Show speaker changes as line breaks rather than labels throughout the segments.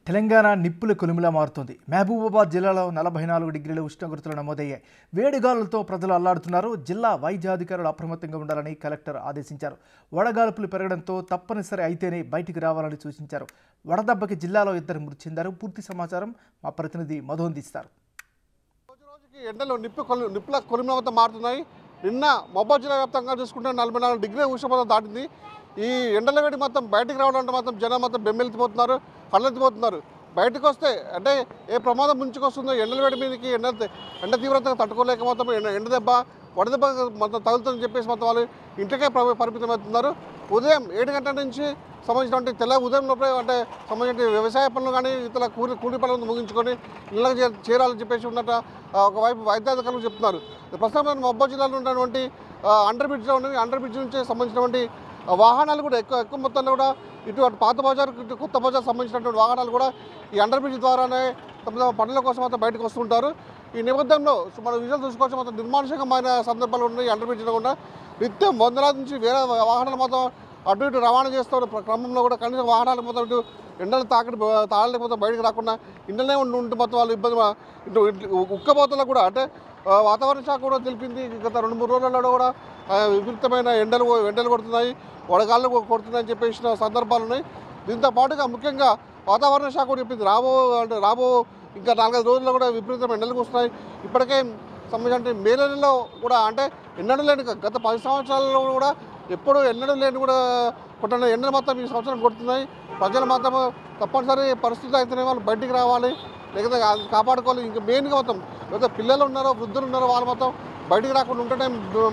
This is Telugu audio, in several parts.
తెలంగాణ నిప్పుల కొలిమిలా మారుతోంది. మహబూబాబాద్ జిల్లాలో 44 డిగ్రీల ఉష్ణోగ్రతలు నమోదయ్యాయి. వేడిగాలులతో ప్రజలు అల్లాడుతున్నారు. జిల్లా వైద్యాధికారులు అప్రమత్తంగా ఉండాలని కలెక్టర్ ఆదేశించారు. వడగాల్పులు పెరగడంతో తప్పనిసరి అయితేనే బయటికి రావాలని సూచించారు. వడదెబ్బకి జిల్లాలో 2 మృతి చెందారు. పూర్తి సమాచారం మా ప్రతినిధి మధు అందిస్తారు.
ఎండలు నిప్పుల కొలిమిలా మారుతున్నాయి. నిన్న మహబూబాబాద్ జిల్లా వ్యాప్తంగా చూసుకుంటే 44 డిగ్రీల ఉష్ణోగ్రత దాటింది. ఈ ఎండల వేడి మొత్తం బయటికి రావడంటే మాత్రం జనం మొత్తం బెమ్మెల్తిపోతున్నారు, కళ్ళెత్తిపోతున్నారు. బయటకు వస్తే అంటే ఏ ప్రమాదం ముంచుకొస్తుందో ఎండల వేడి మీదకి ఎండ తీవ్రతగా తట్టుకోలేక మొత్తం ఎండ దెబ్బ వడదెబ్బ మొత్తం తగులుతుందని చెప్పేసి మొత్తం వాళ్ళు ఇంటికే పరిమితమవుతున్నారు. ఉదయం 7 గంటల నుంచి సంబంధించినటువంటి ఉదయం లోపలే అంటే సంబంధించిన వ్యవసాయ పనులు కానీ ఇతర కూలి పనులను ముగించుకొని ఇళ్ళకి చేరాలని చెప్పేసి ఉన్నట్టు ఒకవైపు వైద్యాధికారులు చెప్తున్నారు. ప్రస్తుతం మహబూబాబాద్ జిల్లాలో ఉన్నటువంటి అండర్ బ్రిడ్జ్లో ఉన్నది. అండర్ బ్రిడ్జ్ నుంచి సంబంధించినటువంటి వాహనాలు కూడా ఎక్కువ మొత్తంలో కూడా ఇటు పాత బజార్ ఇటు కొత్త బజార్ సంబంధించినటువంటి వాహనాలు కూడా ఈ అండర్ బ్రిడ్జ్ ద్వారానే తమ పనుల కోసం మొత్తం బయటకు వస్తుంటారు. ఈ నేపథ్యంలో మనం విజువల్ చూసుకోవచ్చు. మొత్తం నిర్మానుషంగమైన సందర్భాలు ఉన్నాయి. ఈ అండర్ బ్రిడ్జ్లో కూడా నిత్యం వందలాది నుంచి వేరే వాహనాలు మొత్తం అటు ఇటు రవాణా చేస్తున్న క్రమంలో కూడా కనీసం వాహనాలు మొత్తం ఇటు ఎండలు తాళలేకపోతే బయటకు రాకుండా ఇండలనే ఉంటే మొత్తం వాళ్ళు ఇబ్బంది ఇటు ఉక్కపోతలో కూడా అంటే వాతావరణ శాఖ కూడా తెలిపింది. గత 2-3 రోజులలో కూడా విపరీతమైన ఎండలు కొడుతున్నాయి, వడగాళ్ళు కొడుతున్నాయని చెప్పేసిన సందర్భాలు ఉన్నాయి. దీంతో పాటుగా ముఖ్యంగా వాతావరణ శాఖ కూడా చెప్పింది రాబో ఇంకా 4-5 రోజుల్లో కూడా విపరీతమైన ఎండలు వస్తున్నాయి. ఇప్పటికే సంబంధించిన మే నెలలో కూడా అంటే ఎన్నడూ లేని గత 10 సంవత్సరాలలో కూడా ఎప్పుడు ఎన్నడూ లేని కూడా కొట్టిన ఎండలు మొత్తం ఈ సంవత్సరం కొడుతున్నాయి. ప్రజలు మాత్రం తప్పనిసరి పరిస్థితులు అయితేనే వాళ్ళు బయటికి రావాలి, లేకపోతే కాపాడుకోవాలి. ఇంకా మెయిన్గా మొత్తం లేకపోతే పిల్లలు ఉన్నారో వృద్ధులు ఉన్నారో వాళ్ళు మొత్తం బయటికి రాకుండా ఉంటేనే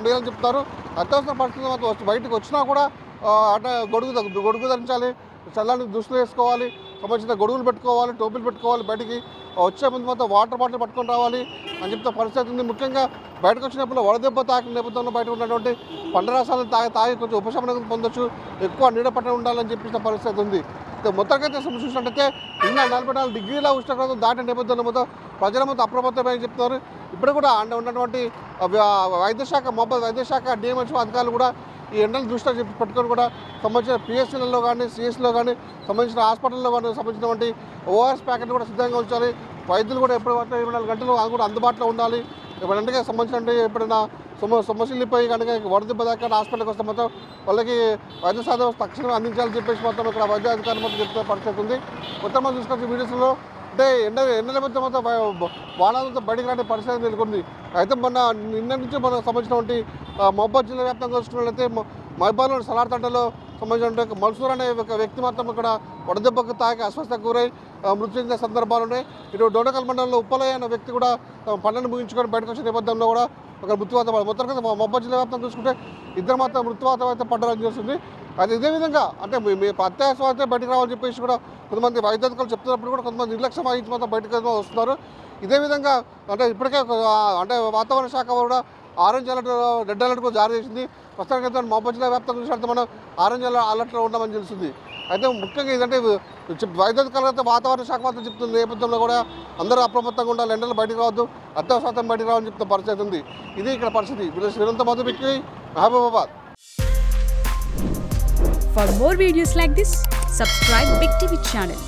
మేలని చెప్తారు. అత్యవసర పరిస్థితులు మొత్తం బయటకు వచ్చినా కూడా అంటే గొడుగు ధరించాలి, చల్లని దుస్తులు వేసుకోవాలి, సంబంధించిన గొడుగులు పెట్టుకోవాలి, టోపీలు పెట్టుకోవాలి. బయటికి వచ్చే ముందు మొత్తం వాటర్ బాటిల్ పట్టుకొని రావాలి అని చెప్తే పరిస్థితి ఉంది. ముఖ్యంగా బయటకు వచ్చినప్పుడు వడదెబ్బ తాకిన నేపథ్యంలో బయట ఉన్నటువంటి పండ్ల రసాలను తాగి కొంచెం ఉపశమనం పొందొచ్చు, ఎక్కువ నీడ పట్ట ఉండాలని చెప్పిన పరిస్థితి ఉంది. మొత్తంకైతే చూసినట్టయితే నిన్న 44 డిగ్రీల ఉష్ణోగ్రత దాటిన నేపథ్యంలో మొత్తం ప్రజల మొత్తం అప్రమత్తమని చెప్తున్నారు. ఇప్పుడు కూడా ఉన్నటువంటి మహబూబాబాద్ వైద్యశాఖ డిఎంహెచ్ఓ అధికారులు కూడా ఈ ఎండలు దృష్టిలో పెట్టుకొని కూడా సంబంధించిన పిఎస్సీలలో కానీ సిఎస్లో కానీ సంబంధించిన హాస్పిటల్లో కానీ సంబంధించినటువంటి ఓఆర్ఎస్ ప్యాకెట్ కూడా సిద్ధంగా ఉంచాలి. వైద్యులు కూడా ఎప్పుడు 24 గంటలు కూడా అందుబాటులో ఉండాలి. ఎప్పుడంటే సంబంధించిన ఎప్పుడైనా సొమ్మసిల్లిపోయి కనుక వడదెబ్బ దాకా హాస్పిటల్కి వస్తే మొత్తం వాళ్ళకి వైద్య సాధన తక్షణమే అందించాలని చెప్పేసి మొత్తం ఇక్కడ వైద్యాధికారులు మొత్తం చెప్తున్న పరిస్థితి ఉంది. మొత్తం మనం చూసుకొచ్చిన వీడియోస్లో అంటే ఎండల మధ్య మొత్తం వాహనాలతో బయటకు రాని పరిస్థితి నెలకొంది. అయితే నిన్న నుంచి మనకు సంబంధించినటువంటి మహబూబాబాద్ జిల్లా వ్యాప్తంగా చూసుకున్నట్లయితే మహబూబాబాద్లో సలార్తండలో సంబంధించిన మల్సూర్ అనే ఒక వ్యక్తి మొత్తం ఇక్కడ వడదెబ్బకు తాకి అస్వస్థకు గురై మృతి చెందిన సందర్భాలు ఉన్నాయి. ఇటు డోడకల్ మండలంలో ఉప్పలయ్య అనే వ్యక్తి కూడా పనులను ముగించుకొని బయటకు వచ్చిన నేపథ్యంలో కూడా ఒక మృత్యువాత మొత్తం కదా మహబూబాబాద్ జిల్లా వ్యాప్తంగా చూసుకుంటే 2 మాత్రం మృత్యువాతం అయితే పడ్డారని చేస్తుంది. అది ఇదే విధంగా అంటే మీ అత్యావసరం అయితే బయటకు రావాలని చెప్పేసి కూడా కొంతమంది వైద్యాధికారులు చెప్తున్నప్పుడు కూడా కొంతమంది నిర్లక్ష్యం వహించి మాత్రం బయటకు వస్తున్నారు. ఇదే విధంగా అంటే ఇప్పటికే అంటే వాతావరణ శాఖ కూడా ఆరెంజ్ అలర్ట్, రెడ్ అలర్ట్ కూడా జారీ చేసింది. ప్రస్తుతానికి మహబూబాబాద్ జిల్లా వ్యాప్తంగా చూసినట్టు మనం ఆరెంజ్ అలర్ట్లో ఉన్నామని తెలుస్తుంది. అయితే ముఖ్యంగా ఇదంటే వైద్యాధికారులు అయితే వాతావరణ శాఖ మాత్రం చెప్తుంది నేపథ్యంలో కూడా అందరూ అప్రమత్తంగా ఉండాలి, ఎండలు బయటకు రావద్దు, అత్యవసరం బయటకు రావాలని చెప్తున్న పరిస్థితి ఉంది. ఇది ఇక్కడ పరిస్థితి. వీరంతా మధుబిక్కి Mahabubabad.
For more videos like this, subscribe Big TV channel.